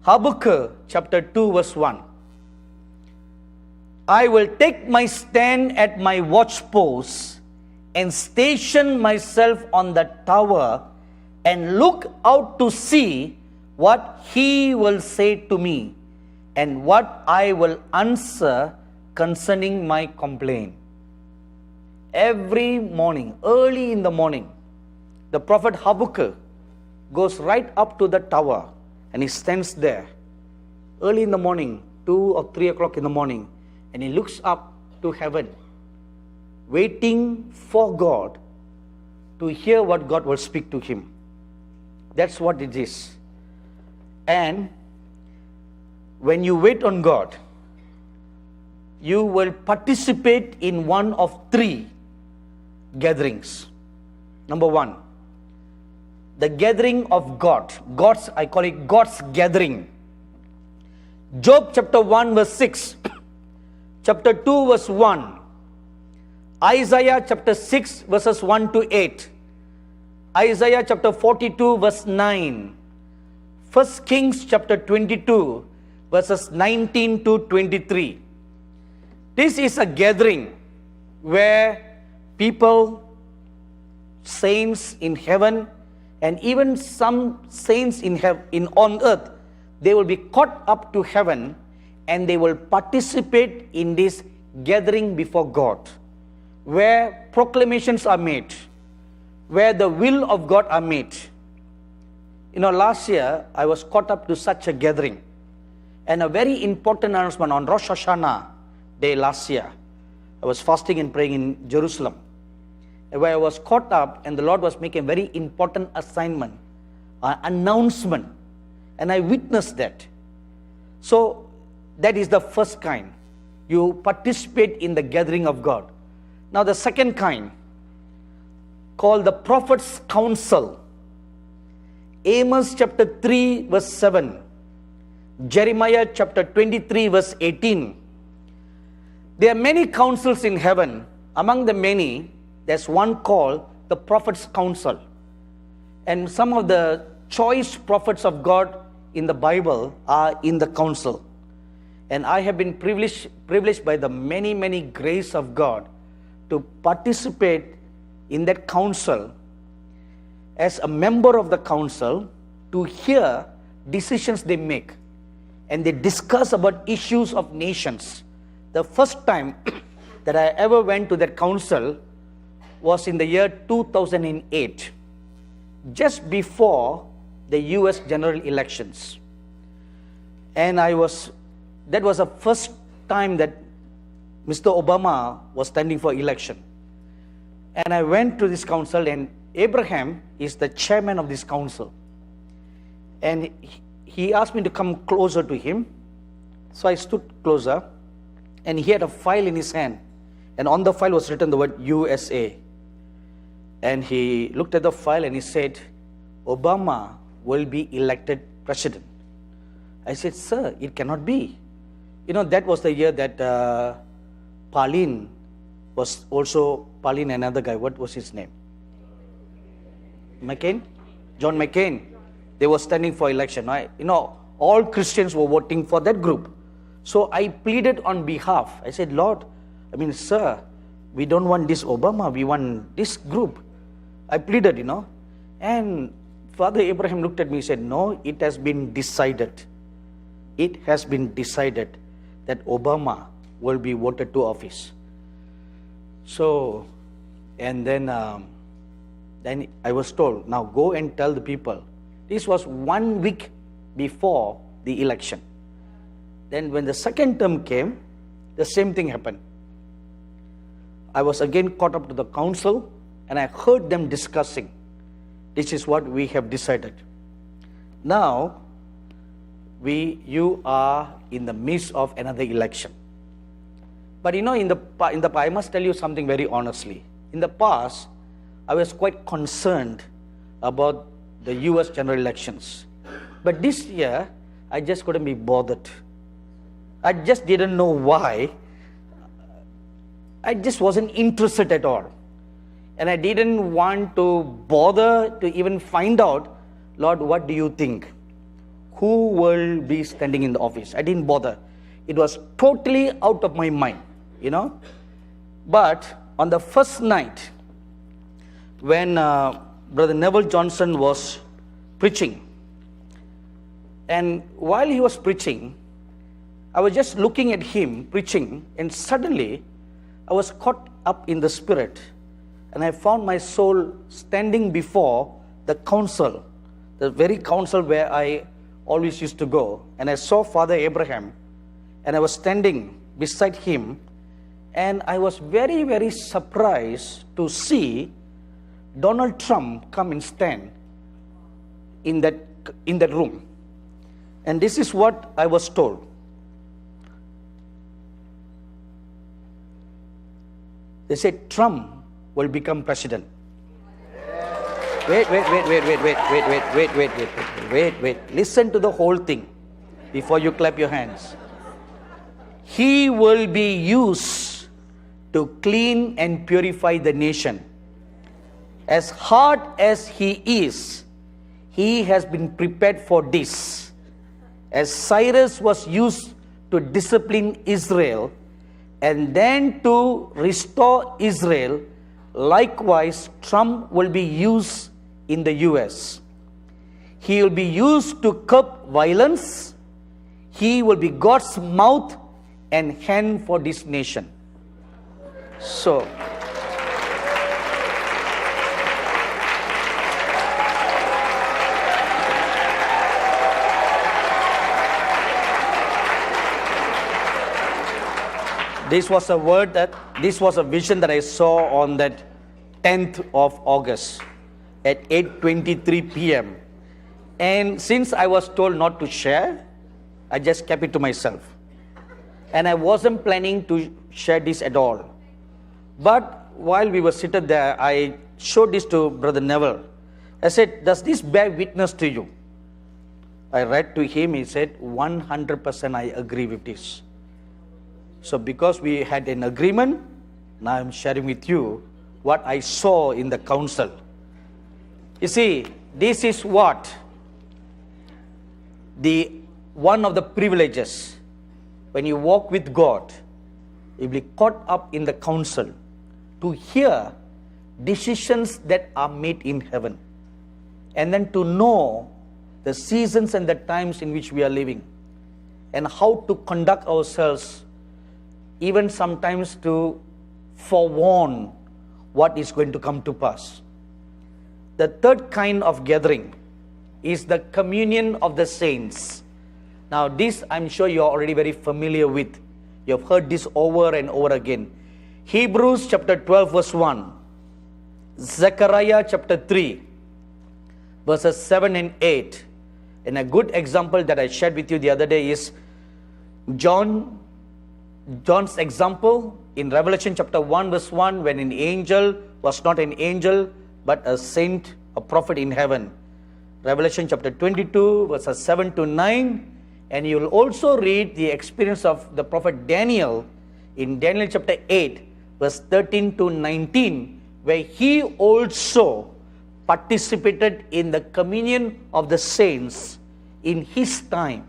Habakkuk chapter 2 verse 1. I will take my stand at my watchpost and station myself on the tower and look out to see what he will say to me and what I will answer concerning my complaint. Every morning, early in the morning, the prophet Habakkuk goes right up to the tower and he stands there early in the morning, 2 or 3 o'clock in the morning, and he looks up to heaven, waiting for God to hear what God will speak to him. That's what it is. And when you wait on God, you will participate in one of 3 gatherings. Number 1, the gathering of God. I call it God's gathering. Job chapter 1 verse 6, chapter 2 verse 1, Isaiah chapter 6 verses 1 to 8, Isaiah chapter 42 verse 9, 1 Kings chapter 22 verses 19 to 23. This is a gathering where people, saints in heaven, and even some saints on earth, they will be caught up to heaven and they will participate in this gathering before God, where proclamations are made, where the will of God are made. Last year I was caught up to such a gathering, and a very important announcement on Rosh Hashanah day last year. I was fasting and praying in Jerusalem, where I was caught up, and the Lord was making a very important assignment, announcement, and I witnessed that. So that is the first kind. You participate in the gathering of God. Now the second kind, called the Prophet's Council. Amos chapter 3 verse 7, Jeremiah chapter 23 verse 18. There are many councils in heaven. Among the many, there's one called the Prophet's Council. And some of the choice prophets of God in the Bible are in the council. And I have been privileged by the many grace of God to participate in that council as a member of the council, to hear decisions they make, and they discuss about issues of nations. The first time that I ever went to that council was in the year 2008, just before the US general elections. And that was the first time that Mr. Obama was standing for election. And I went to this council, and Abraham is the chairman of this council. And he asked me to come closer to him. So I stood closer, and he had a file in his hand. And on the file was written the word USA. And he looked at the file and he said, Obama will be elected president. I said, sir, it cannot be. That was the year that Pauline and another guy, what was his name? John McCain. They were standing for election. All Christians were voting for that group. So I pleaded on behalf. I said, sir, we don't want this Obama, we want this group. I pleaded, And Father Abraham looked at me and said, no, it has been decided. It has been decided that Obama will be voted to office. So, and then I was told, now go and tell the people. This was 1 week before the election. Then when the second term came, the same thing happened. I was again caught up to the council, and I heard them discussing, this is what we have decided. Now, you are in the midst of another election. But I must tell you something very honestly. In the past, I was quite concerned about the US general elections. But this year, I just couldn't be bothered. I just didn't know why. I just wasn't interested at all. And I didn't want to bother to even find out, Lord, what do you think? who will be standing in the office. I didn't bother. It was totally out of my mind, you know. But on the first night, when Brother Neville Johnson was preaching, and while he was preaching, I was just looking at him preaching, and suddenly I was caught up in the spirit, and I found my soul standing before the council, the very council where I always used to go. And I saw Father Abraham, and I was standing beside him, and I was very, very surprised to see Donald Trump come and stand in that room. And this is what I was told. They said Trump will become president. Wait. Listen to the whole thing before you clap your hands. He will be used to clean and purify the nation. As hard as he is, he has been prepared for this. As Cyrus was used to discipline Israel and then to restore Israel, likewise, Trump will be used in the US. He will be used to curb violence. He will be God's mouth and hand for this nation. So, this was a vision that I saw on that 10th of August at 8:23 p.m. And since I was told not to share, I just kept it to myself. And I wasn't planning to share this at all. But while we were seated there, I showed this to Brother Neville. I said, does this bear witness to you? I read to him, he said, 100% I agree with this. So because we had an agreement, now I'm sharing with you what I saw in the council. You see, this is what one of the privileges. When you walk with God, you'll be caught up in the council to hear decisions that are made in heaven, and then to know the seasons and the times in which we are living, and how to conduct ourselves, even sometimes to forewarn what is going to come to pass. The third kind of gathering is the communion of the saints. Now this I'm sure you're already very familiar with. You've heard this over and over again. Hebrews chapter 12 verse 1. Zechariah chapter 3 verses 7 and 8. And a good example that I shared with you the other day is John's example in Revelation chapter 1 verse 1, when an angel was not an angel but a saint, a prophet in heaven. Revelation chapter 22 verses 7 to 9. And you will also read the experience of the prophet Daniel in Daniel chapter 8 verse 13 to 19, where he also participated in the communion of the saints in his time.